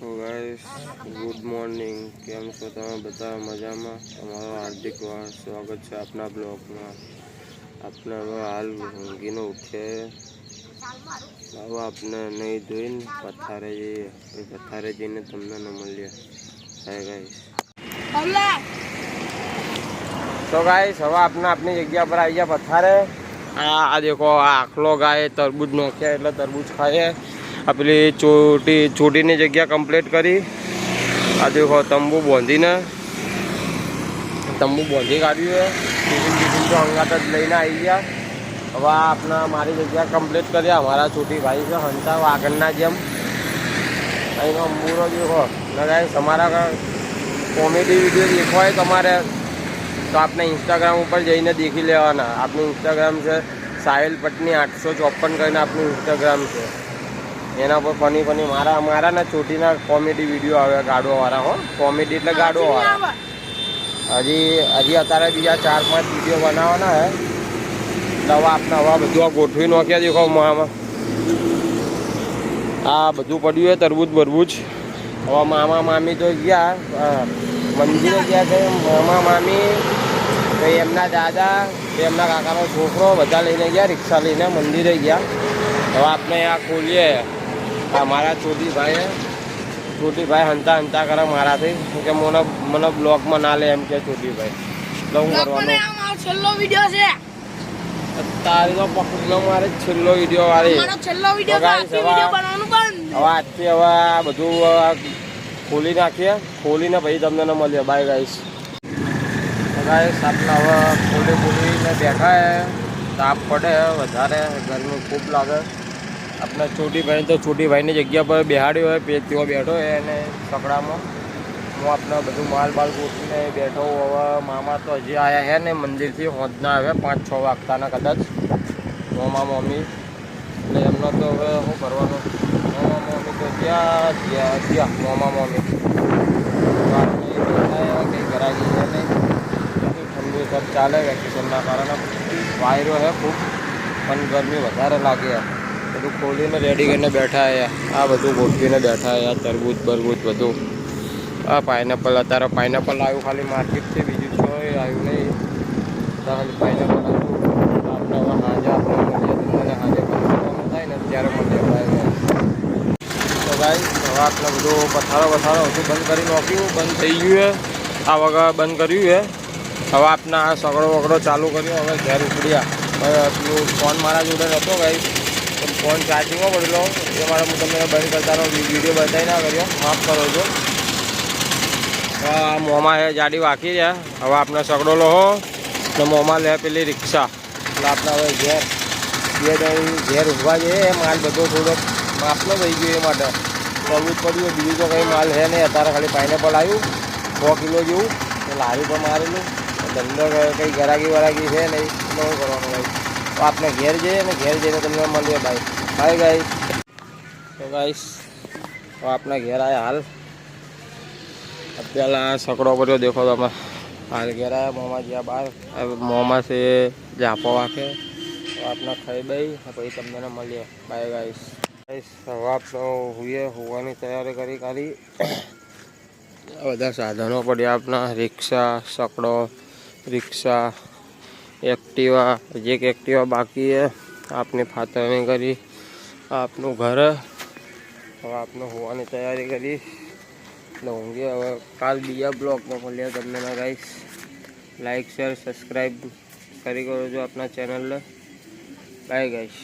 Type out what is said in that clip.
તો guys good morning, કેમ છો તમે બધા? મજામાં? તમારું હાર્દિક સ્વાગત છે આપના બ્લોગમાં. આપણે હવે હાલ ઊંઘીને ઉઠીએ. હવે આપણે નહીં ધોઈને પથારે જઈએ, પથારે જઈને તમને ન મળીએ. Hi guys. તો ગાઈસ હવે આપણે આપની જગ્યા પર આવી ગયા પથારે. આ દેખો, આ આખલો ગાય તરબૂજ નોખ્યા એટલે તરબૂજ ખાઈએ. આ પેલી ચોટીની જગ્યા કમ્પ્લીટ કરી. આ દેખો તંબુ બાંધી કાઢ્યું. ટિફિન તો અંગાત જ લઈને આવી ગયા. હવે આપણા મારી જગ્યા કમ્પ્લીટ કરી. અમારા છોટી ભાઈ છે હંતા આગળના જેમ. અહીંનો અંબુરો દેખો. લગાય તમારા કોમેડી વિડીયો દેખવા હોય તમારે તો આપણે ઇન્સ્ટાગ્રામ ઉપર જઈને દેખી લેવાના. આપણું ઇન્સ્ટાગ્રામ છે સાહિલ પટની 854 કરીને આપણું ઇન્સ્ટાગ્રામ છે. એના પર ફની મારા ને છોટીના કોમેડી વિડીયો આવે ગાડોવાળા. હો, કોમેડી એટલે ગાડોવાળા. હજી અત્યારે બીજા 4-5 વિડીયો બનાવવાના હે. એટલે હવે આપણે હવા બધું આ ગોઠવી નાખ્યા. દેખો આમાં આ બધું પડ્યું છે તરબૂજ બરબૂજ. હવે મામા મામી તો ગયા મંદિરે ગયા છે. મામા મામી એમના દાદા એમના કાકાનો છોકરો બધા લઈને ગયા, રિક્ષા લઈને મંદિરે ગયા. હવે આપણે આ ખોલીએ. આ મારા છોટીભાઈ હંતા કરે મારાથી કે મને બ્લોગમાં ના લે એમ કે છોટીભાઈ. એટલે હું કરવાનો છેલ્લો વિડીયો છે તારી તો પકડીને મારે છેલ્લો વિડીયો વાળી હવે આજથી હવે આ બધું ખોલી નાખીએ. ખોલીને પછી તમને ન મળીએ. Bye guys. ગાઈસ આપણે હવે ખોલીને બેઠા હે. તાપ પડે વધારે, ગરમી ખૂબ લાગે. આપણે છોટીભાઈની જગ્યા પર બેહાડ્યો હોય, ત્યાં બેઠો હોય અને સકડામાં હું આપણે બધું માલ ગોઠવીને બેઠો. હવે મામા તો હજી આવ્યા છે ને મંદિરથી હોદના આવે 5-6 વાગતાના કદાચ. મામા મમ્મી એટલે એમનો તો હવે શું કરવાનું. મામા મમ્મી તો ગયા મામા મમ્મી કંઈ ઘરાકી છે નહીં. ઠંડુ સબ ચાલે વેકેશનના કારણે. વાયરો છે ખૂબ પણ ગરમી વધારે લાગે. બધું ખોલીને રેડી કરીને બેઠા છે. આ બધું ગોઠવીને બેઠા છે. તરબૂચ બરબૂચ બધું. આ પાઇનેપલ અત્યારે પાઇનેપલ આવ્યું ખાલી માર્કેટથી, બીજું તો આવ્યું નહીં. ખાલી પાઇનેપલ આવ્યું. આપણે હવે આપણે મળીએ તમને સાંજે પંચવાનું થાય ને ત્યારે મળીએ. તો ભાઈ હવે આપણે બધું પથારો બધું બંધ કરી નાખ્યું. બંધ થઈ ગયું છે. આ વગર બંધ કર્યું છે. હવે આપણે આ સગડો ચાલુ કર્યો. હવે ઘેર ઉપડ્યા. પેલું ફોન મારા જોડે નહોતો ભાઈ, ફોન ચાર્જિંગમાં પડેલો. એ મારે હું તમને બંધ કરતાનો વિડીયો બતાવી ના કર્યો, માફ કરો છો. આ મોંમાં એ જાડી વાંકી છે. હવે આપણે સગડો લો ને મોંમાં લે પેલી રિક્ષા. એટલે આપણે હવે ઘેર ઉભવા જઈએ. માલ બધો થોડોક માપનો થઈ ગયો. એ માટે તરબૂચ પડ્યું. બીજું તો કંઈ માલ છે નહીં. અત્યારે ખાલી પાઇનેપલ આવ્યું 100 કિલો જેવું. તો લારી પર મારેલું. ધંધો કંઈ ગરાગી છે નહીં. શું કરવાનું ભાઈ? તો આપણે ઘેર જઈએ ને ઘેર જઈને તમને મળીએ. Bye guys. તો ગાઈસ હવે આપણે ઘેર આવ્યા હાલ. પહેલાં સકડો પડ્યો દેખો તમે. હાલ ઘેર આવ્યા. મોંમાં જ્યાં બહાર મોંમાં છે ઝાપો વાંખે. તો આપણે ખાઈ દઈ પછી તમને મળીએ. Bye guys. હવે આપણે હોવાની તૈયારી કરી કાઢી. બધા સાધનો પડ્યા આપણા. રિક્ષા એક્ટિવા. એક એક્ટિવા બાકી છે. આપની ફાતરણી કરી. આપનું ઘર. હવે આપણે હોવાની તૈયારી કરી એટલે ઊંઘી. હવે કાલ બીજા બ્લોગમાં મળીએ તમને ગાઈસ. લાઈક શેર સબસ્ક્રાઈબ કરી કરો છો આપણા ચેનલને. Bye guys.